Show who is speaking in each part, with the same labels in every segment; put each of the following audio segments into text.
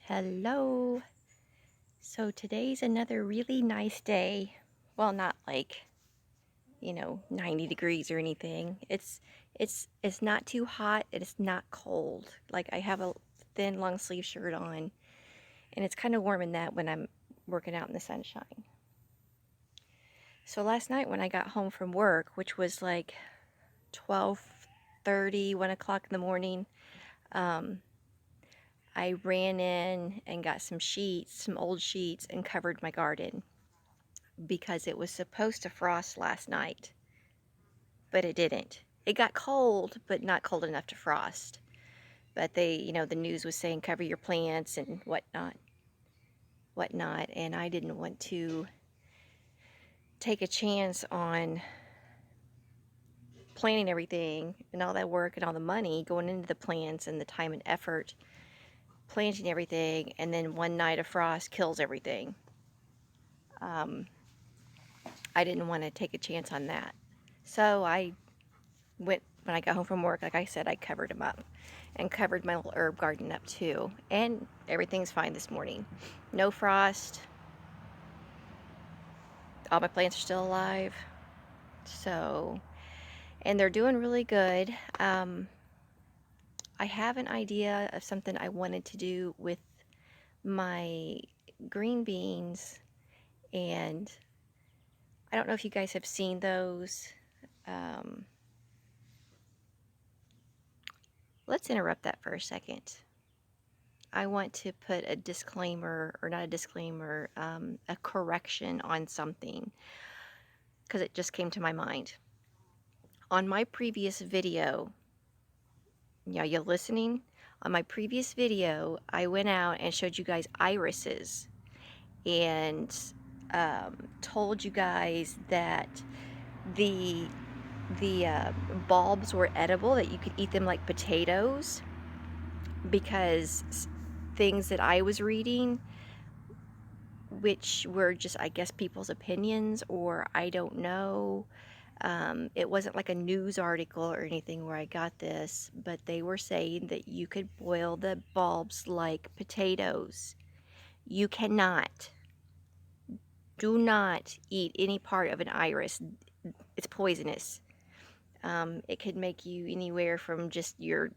Speaker 1: Hello. So today's another really nice day. Well, not like, 90 degrees or anything. It's not too hot, and it's not cold. Like I have a thin long sleeve shirt on, and it's kind of warm in that when I'm working out in the sunshine. So last night when I got home from work, which was like 12:30, 1 o'clock in the morning, I ran in and got some sheets, some old sheets, and covered my garden because it was supposed to frost last night, but it didn't. It got cold, but not cold enough to frost. But the news was saying cover your plants and whatnot, and I didn't want to take a chance on planning everything and all that work and all the money going into the plants and the time and effort planting everything, and then one night of frost kills everything. I didn't want to take a chance on that. So when I got home from work, like I said, I covered them up and covered my little herb garden up too. And everything's fine this morning. No frost. All my plants are still alive. So, and they're doing really good. I have an idea of something I wanted to do with my green beans, and I don't know if you guys have seen those. Let's interrupt that for a second. I want to put a disclaimer, or not a disclaimer, a correction on something, because it just came to my mind. On my previous video, yeah, you listening? On my previous video, I went out and showed you guys irises and told you guys that the bulbs were edible, that you could eat them like potatoes, because things that I was reading, which were just, I guess, people's opinions, or I don't know. It wasn't like a news article or anything where I got this, but they were saying that you could boil the bulbs like potatoes. You cannot. Do not eat any part of an iris. It's poisonous. It could make you anywhere from just your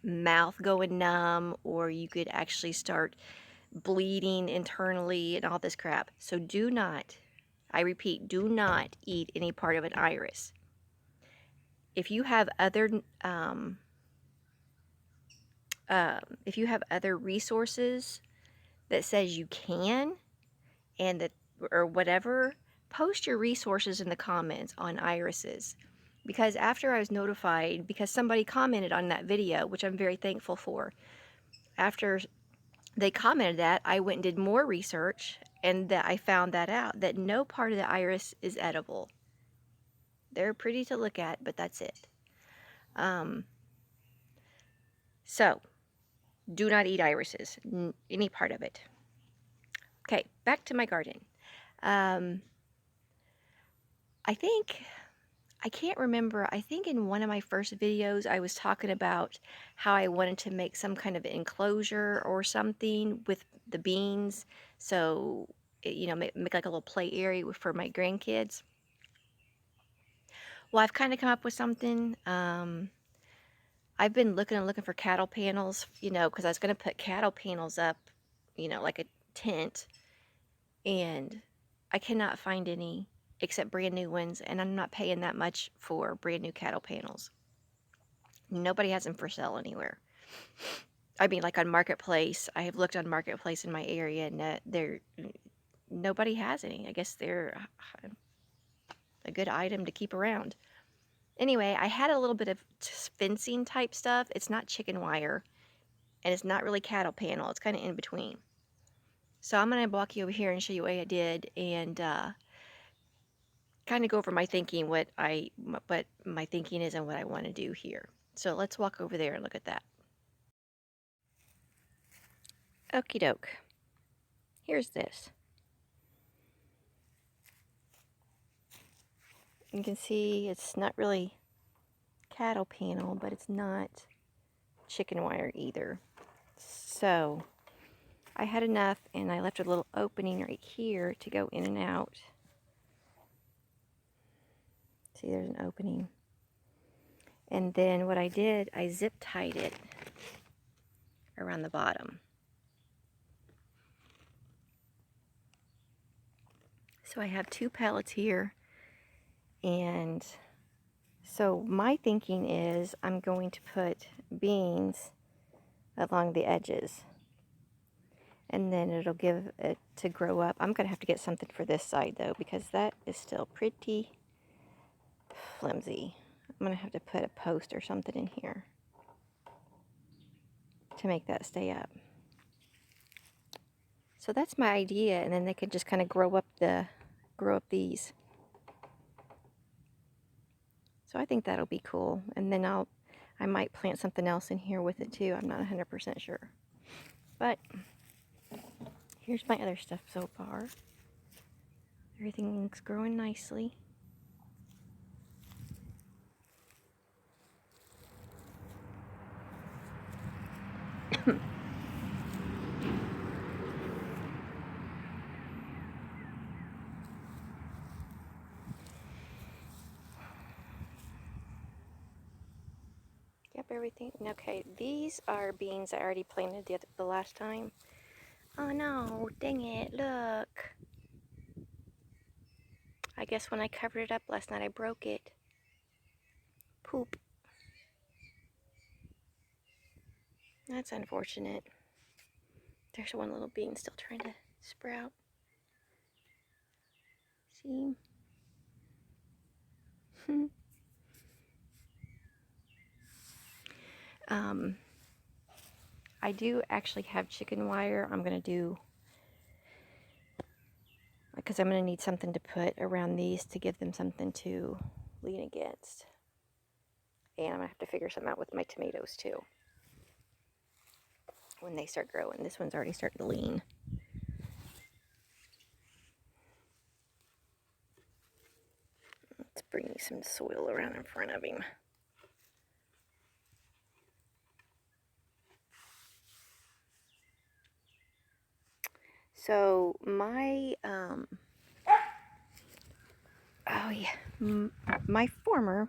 Speaker 1: mouth going numb, or you could actually start bleeding internally and all this crap. So do not, I repeat, do not eat any part of an iris. If you have other resources that says you can, and that, or whatever, post your resources in the comments on irises. Because after I was notified, because somebody commented on that video, which I'm very thankful for, after they commented that, I went and did more research, and that I found that out, that no part of the iris is edible. They're pretty to look at, but that's it. So do not eat irises, any part of it. Okay, back to my garden. I can't remember, I think in one of my first videos I was talking about how I wanted to make some kind of enclosure or something with the beans, so, make like a little play area for my grandkids. Well, I've kind of come up with something. I've been looking for cattle panels, because I was going to put cattle panels up, like a tent, and I cannot find any except brand new ones, and I'm not paying that much for brand new cattle panels. Nobody has them for sale anywhere. I mean, like on Marketplace. I have looked on Marketplace in my area, and nobody has any. I guess they're a good item to keep around. Anyway, I had a little bit of fencing type stuff. It's not chicken wire, and it's not really cattle panel. It's kind of in between. So I'm going to walk you over here and show you what I did, and kind of go over my thinking, what my thinking is and what I want to do here. So let's walk over there and look at that. Okie doke. Here's this. You can see it's not really cattle panel, but it's not chicken wire either. So I had enough, and I left a little opening right here to go in and out. See, there's an opening. And then what I did, I zip tied it around the bottom. So I have 2 pellets here, and so my thinking is I'm going to put beans along the edges, and then it'll give it to grow up. I'm going to have to get something for this side though, because that is still pretty flimsy. I'm going to have to put a post or something in here to make that stay up. So that's my idea, and then they could just kind of grow up these. So I think that'll be cool. And then I might plant something else in here with it too. I'm not 100% sure. But here's my other stuff so far. Everything's growing nicely. Yep, everything. Okay, these are beans I already planted the last time. Oh no, dang it, look. I guess when I covered it up last night, I broke it. Poop. That's unfortunate. There's one little bean still trying to sprout. See? I do actually have chicken wire. I'm going to do, because I'm going to need something to put around these to give them something to lean against. And I'm going to have to figure something out with my tomatoes too when they start growing. This one's already starting to lean. Let's bring some soil around in front of him. So my,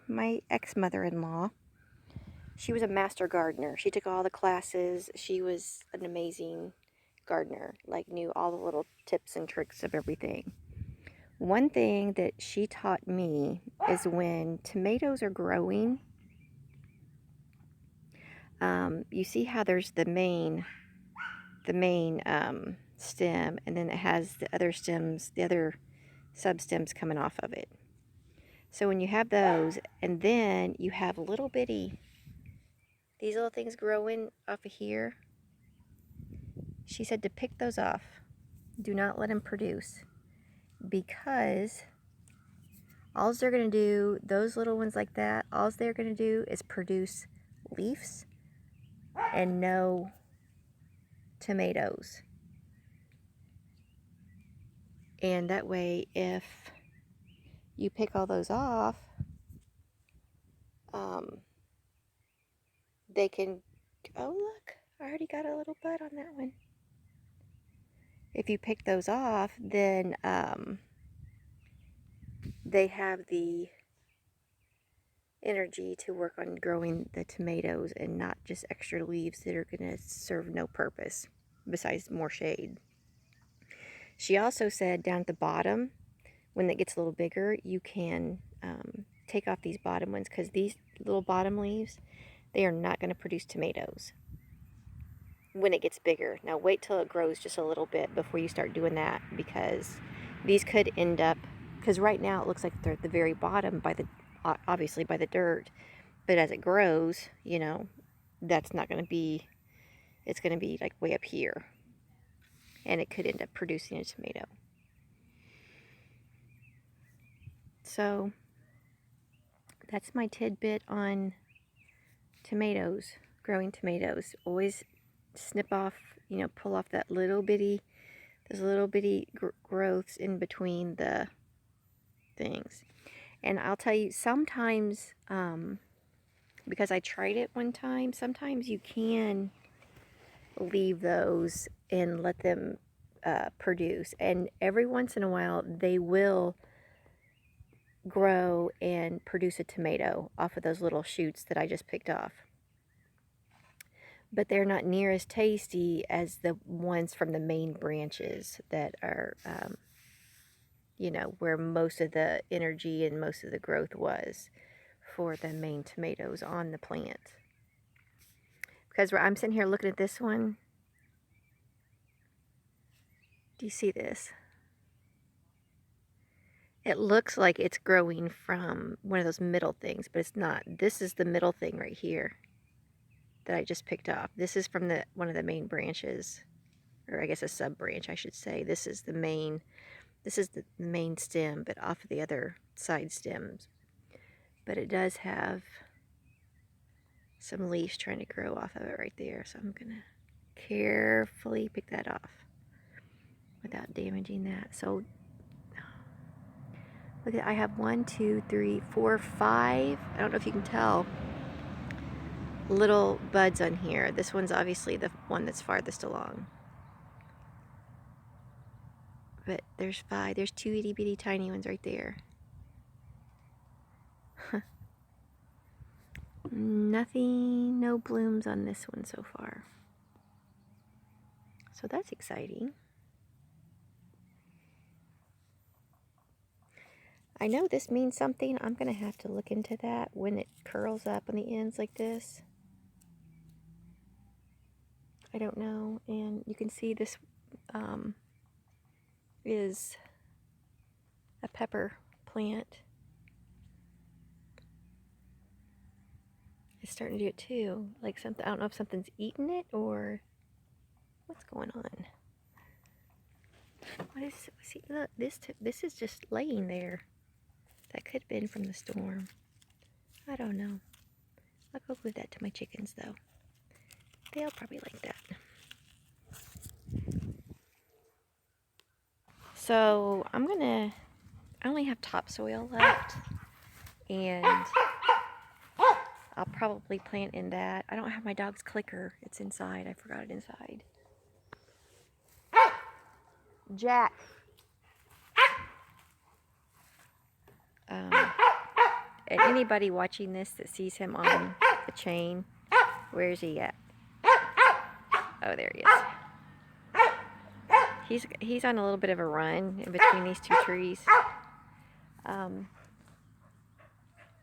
Speaker 1: my ex-mother-in-law, she was a master gardener. She took all the classes. She was an amazing gardener, like knew all the little tips and tricks of everything. One thing that she taught me is when tomatoes are growing, you see how there's the main stem, and then it has the other stems, the other substems coming off of it. So when you have those, and then you have little bitty, these little things growing off of here, she said to pick those off. Do not let them produce, because all they're going to do, those little ones like that, all they're going to do is produce leaves and no tomatoes. And that way, if you pick all those off, they can, oh look, I already got a little bud on that one. If you pick those off, then they have the energy to work on growing the tomatoes and not just extra leaves that are going to serve no purpose besides more shade. She also said down at the bottom, when it gets a little bigger, you can take off these bottom ones, because these little bottom leaves, they are not going to produce tomatoes when it gets bigger. Now wait till it grows just a little bit before you start doing that, because these could end up, because right now it looks like they're at the very bottom by the, obviously by the dirt, but as it grows, you know, that's not going to be, it's going to be like way up here, and it could end up producing a tomato. So that's my tidbit on tomatoes, growing tomatoes. Always snip off, you know, pull off that little bitty, those little bitty growths in between the things. And I'll tell you, sometimes, because I tried it one time, sometimes you can leave those and let them produce. And every once in a while, they will grow and produce a tomato off of those little shoots that I just picked off. But they're not near as tasty as the ones from the main branches that are, you know, where most of the energy and most of the growth was for the main tomatoes on the plant. Because I'm sitting here looking at this one. Do you see this? It looks like it's growing from one of those middle things, but it's not. This is the middle thing right here that I just picked off. This is from one of the main branches, or I guess a sub branch, I should say. This is the main stem, but off of the other side stems. But it does have some leaves trying to grow off of it right there. So I'm gonna carefully pick that off without damaging that. So look at, I have 1, 2, 3, 4, 5. I don't know if you can tell. Little buds on here. This one's obviously the one that's farthest along. But there's 5. There's 2 itty bitty tiny ones right there. Nothing, no blooms on this one so far. So that's exciting. I know this means something. I'm going to have to look into that when it curls up on the ends like this. I don't know. And you can see this is a pepper plant. It's starting to do it too. Like something, I don't know if something's eating it or what's going on. What is, see, look, this is just laying there. That could have been from the storm. I don't know. I'll go give that to my chickens though. They'll probably like that. So I only have topsoil left, and I'll probably plant in that. I don't have my dog's clicker. It's inside. I forgot it inside. Jack. And anybody watching this that sees him on the chain, where is he at? Oh, there he is. He's on a little bit of a run in between these two trees.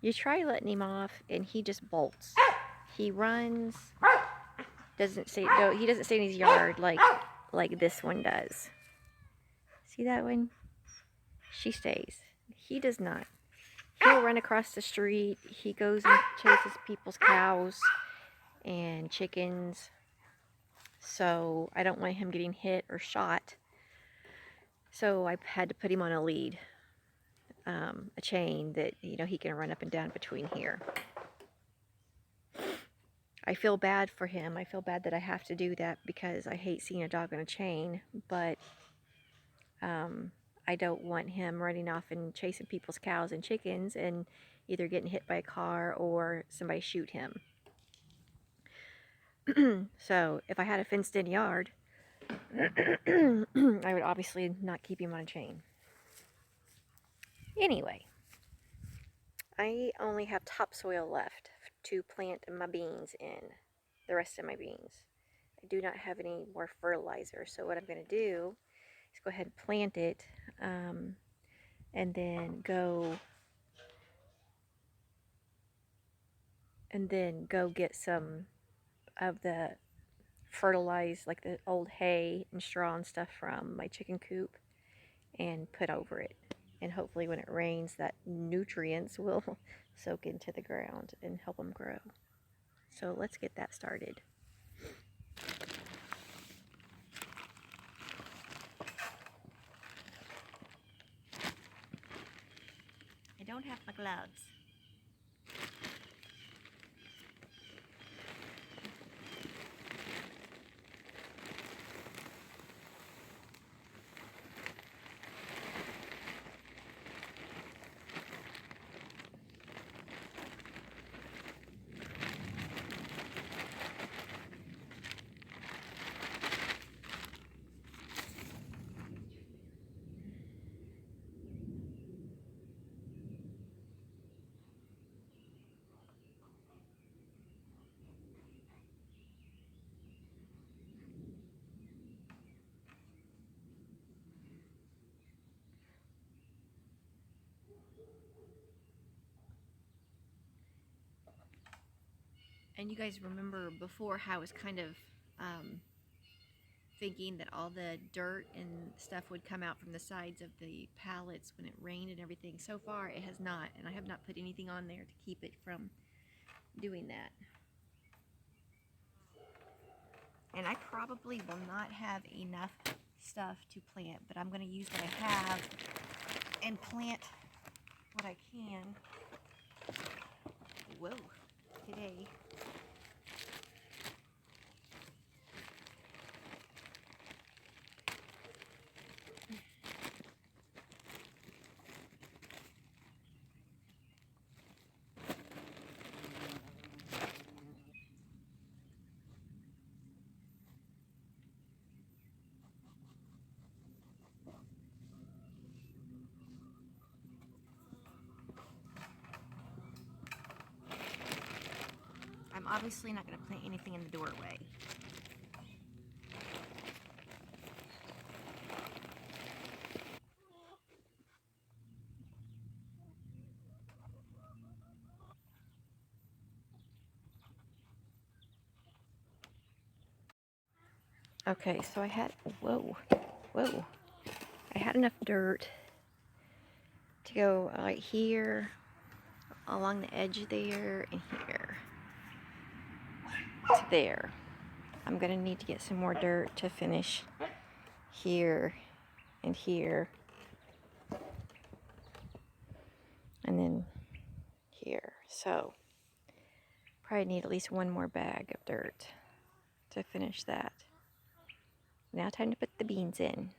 Speaker 1: You try letting him off, and he just bolts. He runs. He doesn't stay in his yard like this one does. See that one? She stays. He does not. He'll run across the street. He goes and chases people's cows and chickens. So I don't want him getting hit or shot. So I had to put him on a lead, a chain that, you know, he can run up and down between here. I feel bad for him. I feel bad that I have to do that because I hate seeing a dog on a chain, but I don't want him running off and chasing people's cows and chickens and either getting hit by a car or somebody shoot him. So if I had a fenced-in yard, I would obviously not keep him on a chain. Anyway, I only have topsoil left to plant my beans in, the rest of my beans. I do not have any more fertilizer, so what I'm going to do is go ahead and plant it, and then go get some of the fertilized, like the old hay and straw and stuff from my chicken coop, and put over it. And hopefully when it rains, that nutrients will soak into the ground and help them grow. So let's get that started. I don't have my gloves. And you guys remember before how I was kind of thinking that all the dirt and stuff would come out from the sides of the pallets when it rained and everything. So far it has not, and I have not put anything on there to keep it from doing that. And I probably will not have enough stuff to plant, but I'm going to use what I have and plant what I can. Whoa, today. I'm obviously not going to plant anything in the doorway. Okay, so I had, whoa, I had enough dirt to go right here, along the edge there, and here, to there. I'm going to need to get some more dirt to finish here and here, and then here. So, probably need at least one more bag of dirt to finish that. Now time to put the beans in.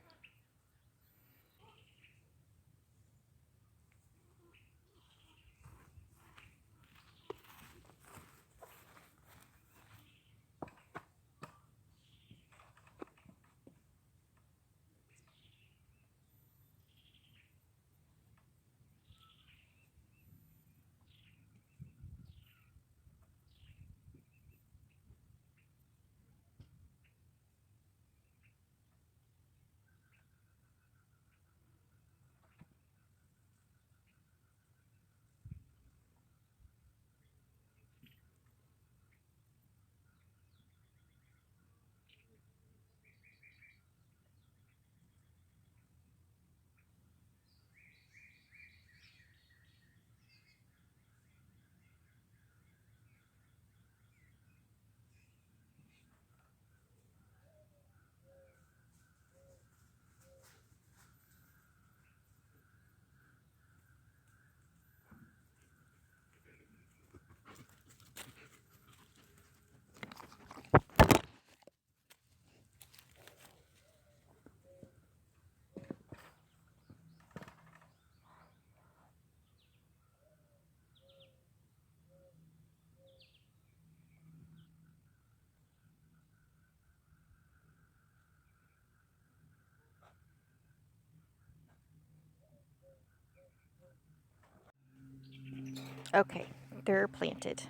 Speaker 1: Okay, they're planted.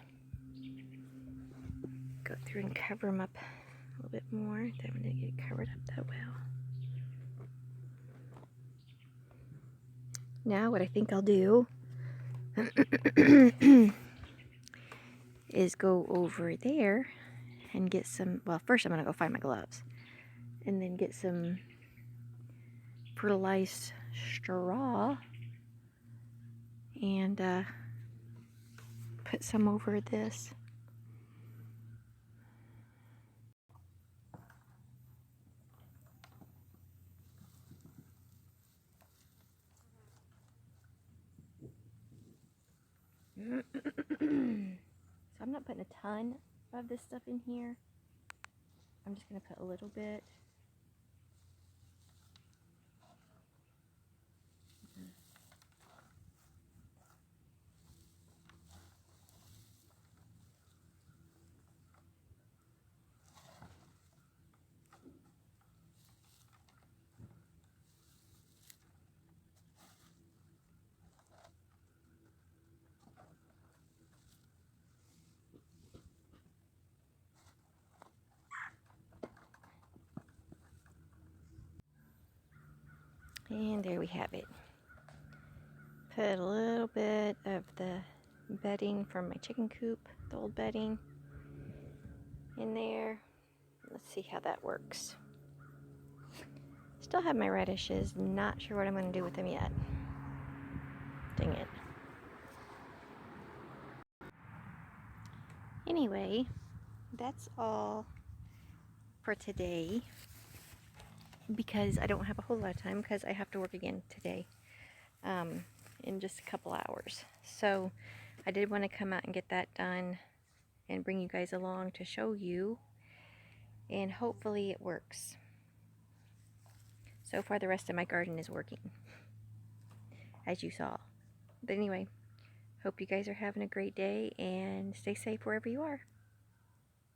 Speaker 1: Go through and cover them up a little bit more. They didn't get covered up that well. Now what I think I'll do is go over there and get some, well, first I'm going to go find my gloves. And then get some fertilized straw and put some over this. So I'm not putting a ton of this stuff in here. I'm just going to put a little bit. And there we have it. Put a little bit of the bedding from my chicken coop, the old bedding. in there. Let's see how that works. Still have my radishes. Not sure what I'm going to do with them yet. Dang it. Anyway, that's all for today because I don't have a whole lot of time because I have to work again today in just a couple hours. So I did want to come out and get that done and bring you guys along to show you, and hopefully it works. So far the rest of my garden is working, as you saw. But anyway, hope you guys are having a great day and stay safe wherever you are.